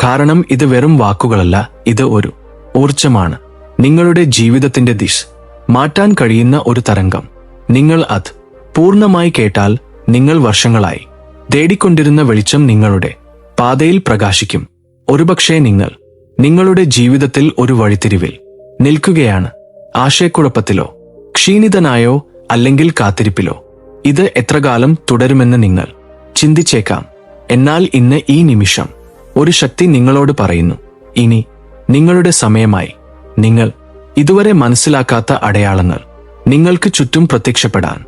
കാരണം ഇത് വെറും വാക്കുകളല്ല, ഇത് ഒരു ഊർജ്ജമാണ്. നിങ്ങളുടെ ജീവിതത്തിന്റെ ദിശ മാറ്റാൻ കഴിയുന്ന ഒരു തരംഗം. നിങ്ങൾ അത് പൂർണ്ണമായി കേട്ടാൽ നിങ്ങൾ വർഷങ്ങളായി തേടിക്കൊണ്ടിരുന്ന വെളിച്ചം നിങ്ങളുടെ പാതയിൽ പ്രകാശിക്കും. ഒരുപക്ഷേ നിങ്ങൾ നിങ്ങളുടെ ജീവിതത്തിൽ ഒരു വഴിത്തിരിവിൽ നിൽക്കുകയാണ്. ആശയക്കുഴപ്പത്തിലോ ക്ഷീണിതനായോ അല്ലെങ്കിൽ കാത്തിരിപ്പിലോ. ഇത് എത്രകാലം തുടരുമെന്ന് നിങ്ങൾ ചിന്തിച്ചേക്കാം. എന്നാൽ ഇന്ന് ഈ നിമിഷം ഒരു ശക്തി നിങ്ങളോട് പറയുന്നു, ഇനി നിങ്ങളുടെ സമയമായി. നിങ്ങൾ ഇതുവരെ മനസ്സിലാക്കാത്ത അടയാളങ്ങൾ നിങ്ങൾക്ക് ചുറ്റും പ്രത്യക്ഷപ്പെടാൻ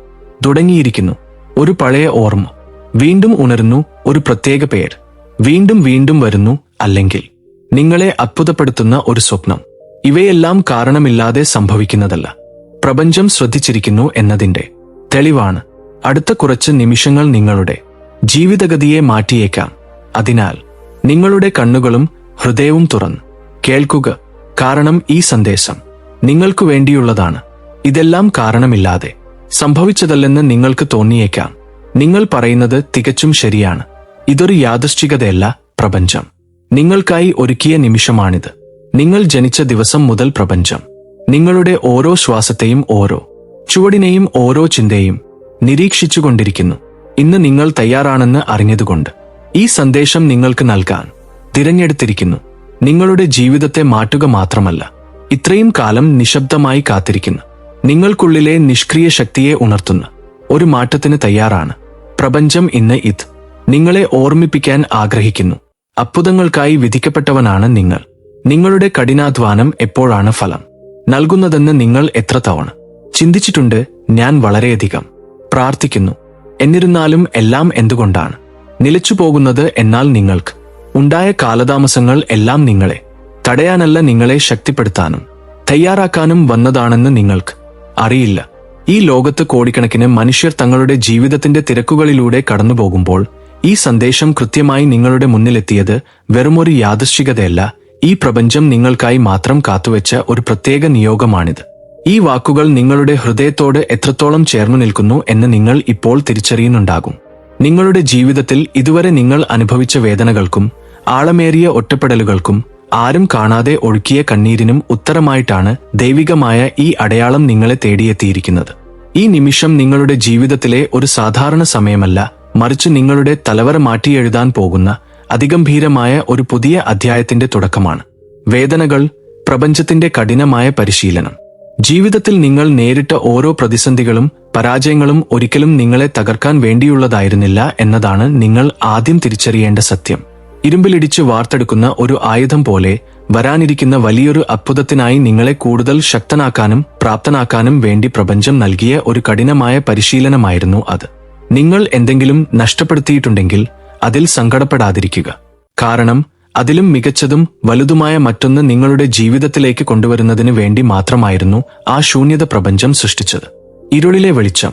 തുടങ്ങിയിരിക്കുന്നു. ഒരു പഴയ ഓർമ്മ വീണ്ടും ഉണരുന്നു, ഒരു പ്രത്യേക പേര് വീണ്ടും വീണ്ടും വരുന്നു, അല്ലെങ്കിൽ നിങ്ങളെ അത്ഭുതപ്പെടുത്തുന്ന ഒരു സ്വപ്നം. ഇവയെല്ലാം കാരണമില്ലാതെ സംഭവിക്കുന്നതല്ല. പ്രപഞ്ചം ശ്രദ്ധിച്ചിരിക്കുന്നു എന്നതിന്റെ തെളിവാണ്. അടുത്ത കുറച്ച് നിമിഷങ്ങൾ നിങ്ങളുടെ ജീവിതഗതിയെ മാറ്റിയേക്കാം. അതിനാൽ നിങ്ങളുടെ കണ്ണുകളും ഹൃദയവും തുറന്ന് കേൾക്കുക. കാരണം ഈ സന്ദേശം നിങ്ങൾക്കു വേണ്ടിയുള്ളതാണ്. ഇതെല്ലാം കാരണമില്ലാതെ സംഭവിച്ചതല്ലെന്ന് നിങ്ങൾക്ക് തോന്നിയേക്കാം. നിങ്ങൾ പറയുന്നത് തികച്ചും ശരിയാണ്. ഇതൊരു യാദൃശ്ചികതയല്ല. പ്രപഞ്ചം നിങ്ങൾക്കായി ഒരുക്കിയ നിമിഷമാണിത്. നിങ്ങൾ ജനിച്ച ദിവസം മുതൽ പ്രപഞ്ചം നിങ്ങളുടെ ഓരോ ശ്വാസത്തെയും ഓരോ ചുവടിനെയും ഓരോ ചിന്തയും നിരീക്ഷിച്ചുകൊണ്ടിരിക്കുന്നു. ഇന്ന് നിങ്ങൾ തയ്യാറാണെന്ന് അറിഞ്ഞതുകൊണ്ട് ഈ സന്ദേശം നിങ്ങൾക്ക് നൽകാൻ തിരഞ്ഞെടുത്തിരിക്കുന്നു. നിങ്ങളുടെ ജീവിതത്തെ മാറ്റുക മാത്രമല്ല, ഇത്രയും കാലം നിശബ്ദമായി കാത്തിരിക്കുന്ന നിങ്ങൾക്കുള്ളിലെ നിഷ്ക്രിയ ശക്തിയെ ഉണർത്തുന്ന ഒരു മാറ്റത്തിന് തയ്യാറാണ്. പ്രപഞ്ചം ഇന്ന് ഇത് നിങ്ങളെ ഓർമ്മിപ്പിക്കാൻ ആഗ്രഹിക്കുന്നു. അത്ഭുതങ്ങൾക്കായി വിധിക്കപ്പെട്ടവനാണ് നിങ്ങൾ. നിങ്ങളുടെ കഠിനാധ്വാനം എപ്പോഴാണ് ഫലം നൽകുന്നതെന്ന് നിങ്ങൾ എത്ര തവണ ചിന്തിച്ചിട്ടുണ്ട്? ഞാൻ വളരെയധികം പ്രാർത്ഥിക്കുന്നു. എന്നിരുന്നാലും എല്ലാം എന്തുകൊണ്ടാണ് നിലച്ചുപോകുന്നത്? എന്നാൽ നിങ്ങൾക്ക് ഉണ്ടായ കാലതാമസങ്ങൾ എല്ലാം നിങ്ങളെ തടയാനല്ല, നിങ്ങളെ ശക്തിപ്പെടുത്താനും തയ്യാറാക്കാനും വന്നതാണെന്ന് നിങ്ങൾക്ക് അറിയില്ല. ഈ ലോകത്ത് കോടിക്കണക്കിന് മനുഷ്യർ തങ്ങളുടെ ജീവിതത്തിന്റെ തിരക്കുകളിലൂടെ കടന്നുപോകുമ്പോൾ ഈ സന്ദേശം കൃത്യമായി നിങ്ങളുടെ മുന്നിലെത്തിയത് വെറുമൊരു യാദൃശ്ചികതയല്ല. ഈ പ്രപഞ്ചം നിങ്ങൾക്കായി മാത്രം കാത്തുവെച്ച ഒരു പ്രത്യേക നിയോഗമാണിത്. ഈ വാക്കുകൾ നിങ്ങളുടെ ഹൃദയത്തോട് എത്രത്തോളം ചേർന്നു നിൽക്കുന്നു എന്ന് നിങ്ങൾ ഇപ്പോൾ തിരിച്ചറിയുന്നുണ്ടാകും. നിങ്ങളുടെ ജീവിതത്തിൽ ഇതുവരെ നിങ്ങൾ അനുഭവിച്ച വേദനകൾക്കും ആഴമേറിയ ഒറ്റപ്പെടലുകൾക്കും ആരും കാണാതെ ഒഴുക്കിയ കണ്ണീരിനും ഉത്തരമായിട്ടാണ് ദൈവികമായ ഈ അടയാളം നിങ്ങളെ തേടിയെത്തിയിരിക്കുന്നത്. ഈ നിമിഷം നിങ്ങളുടെ ജീവിതത്തിലെ ഒരു സാധാരണ സമയമല്ല, മറിച്ച് നിങ്ങളുടെ തലവര മാറ്റിയെഴുതാൻ പോകുന്ന അതിഗംഭീരമായ ഒരു പുതിയ അധ്യായത്തിന്റെ തുടക്കമാണ്. വേദനകൾ പ്രപഞ്ചത്തിന്റെ കഠിനമായ പരിശീലനം. ജീവിതത്തിൽ നിങ്ങൾ നേരിട്ട ഓരോ പ്രതിസന്ധികളും പരാജയങ്ങളും ഒരിക്കലും നിങ്ങളെ തകർക്കാൻ വേണ്ടിയുള്ളതായിരുന്നില്ല എന്നതാണ് നിങ്ങൾ ആദ്യം തിരിച്ചറിയേണ്ട സത്യം. ഇരുമ്പിലിടിച്ച് വാർത്തെടുക്കുന്ന ഒരു ആയുധം പോലെ വരാനിരിക്കുന്ന വലിയൊരു അത്ഭുതത്തിനായി നിങ്ങളെ കൂടുതൽ ശക്തനാക്കാനും പ്രാപ്തനാക്കാനും വേണ്ടി പ്രപഞ്ചം നൽകിയ ഒരു കഠിനമായ പരിശീലനമായിരുന്നു അത്. നിങ്ങൾ എന്തെങ്കിലും നഷ്ടപ്പെടുത്തിയിട്ടുണ്ടെങ്കിൽ അതിൽ സങ്കടപ്പെടാതിരിക്കുക. കാരണം അതിലും മികച്ചതും വലുതുമായ മറ്റൊന്ന് നിങ്ങളുടെ ജീവിതത്തിലേക്ക് കൊണ്ടുവരുന്നതിന് വേണ്ടി മാത്രമായിരുന്നു ആ ശൂന്യത പ്രപഞ്ചം സൃഷ്ടിച്ചത്. ഇരുളിലെ വെളിച്ചം.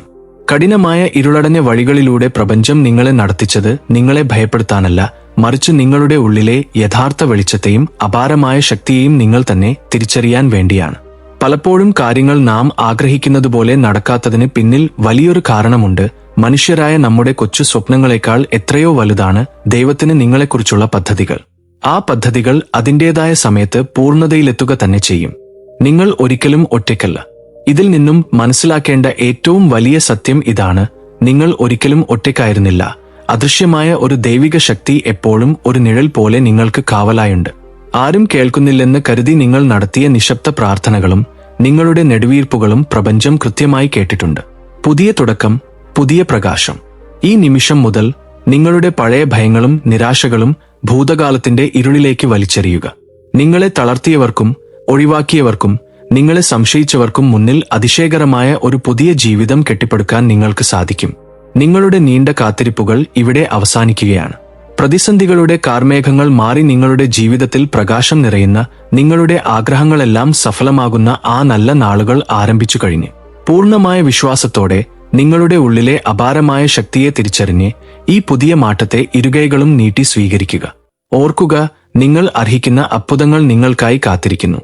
കഠിനമായ ഇരുളടഞ്ഞ വഴികളിലൂടെ പ്രപഞ്ചം നിങ്ങളെ നടത്തിച്ചത് നിങ്ങളെ ഭയപ്പെടുത്താനല്ല, മറിച്ച് നിങ്ങളുടെ ഉള്ളിലെ യഥാർത്ഥ വെളിച്ചത്തെയും അപാരമായ ശക്തിയെയും നിങ്ങൾ തന്നെ തിരിച്ചറിയാൻ വേണ്ടിയാണ്. പലപ്പോഴും കാര്യങ്ങൾ നാം ആഗ്രഹിക്കുന്നതുപോലെ നടക്കാത്തതിന് പിന്നിൽ വലിയൊരു കാരണമുണ്ട്. മനുഷ്യരായ നമ്മുടെ കൊച്ചു സ്വപ്നങ്ങളെക്കാൾ എത്രയോ വലുതാണ് ദൈവത്തിന് നിങ്ങളെക്കുറിച്ചുള്ള പദ്ധതികൾ. ആ പദ്ധതികൾ അതിൻ്റെതായ സമയത്ത് പൂർണ്ണതയിലെത്തുക തന്നെ ചെയ്യും. നിങ്ങൾ ഒരിക്കലും ഒറ്റയ്ക്കല്ല. ഇതിൽ നിന്നും മനസ്സിലാക്കേണ്ട ഏറ്റവും വലിയ സത്യം ഇതാണ്: നിങ്ങൾ ഒരിക്കലും ഒറ്റയ്ക്കായിരുന്നില്ല. അദൃശ്യമായ ഒരു ദൈവിക ശക്തി എപ്പോഴും ഒരു നിഴൽ പോലെ നിങ്ങൾക്ക് കാവലായുണ്ട്. ആരും കേൾക്കുന്നില്ലെന്ന് കരുതി നിങ്ങൾ നടത്തിയ നിശബ്ദ പ്രാർത്ഥനകളും നിങ്ങളുടെ നെടുവീർപ്പുകളും പ്രപഞ്ചം കൃത്യമായി കേട്ടിട്ടുണ്ട്. പുതിയ തുടക്കം, പുതിയ പ്രകാശം. ഈ നിമിഷം മുതൽ നിങ്ങളുടെ പഴയ ഭയങ്ങളും നിരാശകളും ഭൂതകാലത്തിന്റെ ഇരുളിലേക്ക് വലിച്ചെറിയുക. നിങ്ങളെ തളർത്തിയവർക്കും ഒഴിവാക്കിയവർക്കും നിങ്ങളെ സംശയിച്ചവർക്കും മുന്നിൽ അതിശയകരമായ ഒരു പുതിയ ജീവിതം കെട്ടിപ്പടുക്കാൻ നിങ്ങൾക്ക് സാധിക്കും. നിങ്ങളുടെ നീണ്ട കാത്തിരിപ്പുകൾ ഇവിടെ അവസാനിക്കുകയാണ്. പ്രതിസന്ധികളുടെ കാർമേഘങ്ങൾ മാറി നിങ്ങളുടെ ജീവിതത്തിൽ പ്രകാശം നിറയുന്ന, നിങ്ങളുടെ ആഗ്രഹങ്ങളെല്ലാം സഫലമാകുന്ന ആ നല്ല നാളുകൾ ആരംഭിച്ചു കഴിഞ്ഞു. പൂർണ്ണമായ വിശ്വാസത്തോടെ നിങ്ങളുടെ ഉള്ളിലെ അപാരമായ ശക്തിയെ തിരിച്ചറിഞ്ഞ് ഈ പുതിയ മാറ്റത്തെ ഇരുകൈകളും നീട്ടി സ്വീകരിക്കുക. ഓർക്കുക, നിങ്ങൾ അർഹിക്കുന്ന അത്ഭുതങ്ങൾ നിങ്ങൾക്കായി കാത്തിരിക്കുന്നു.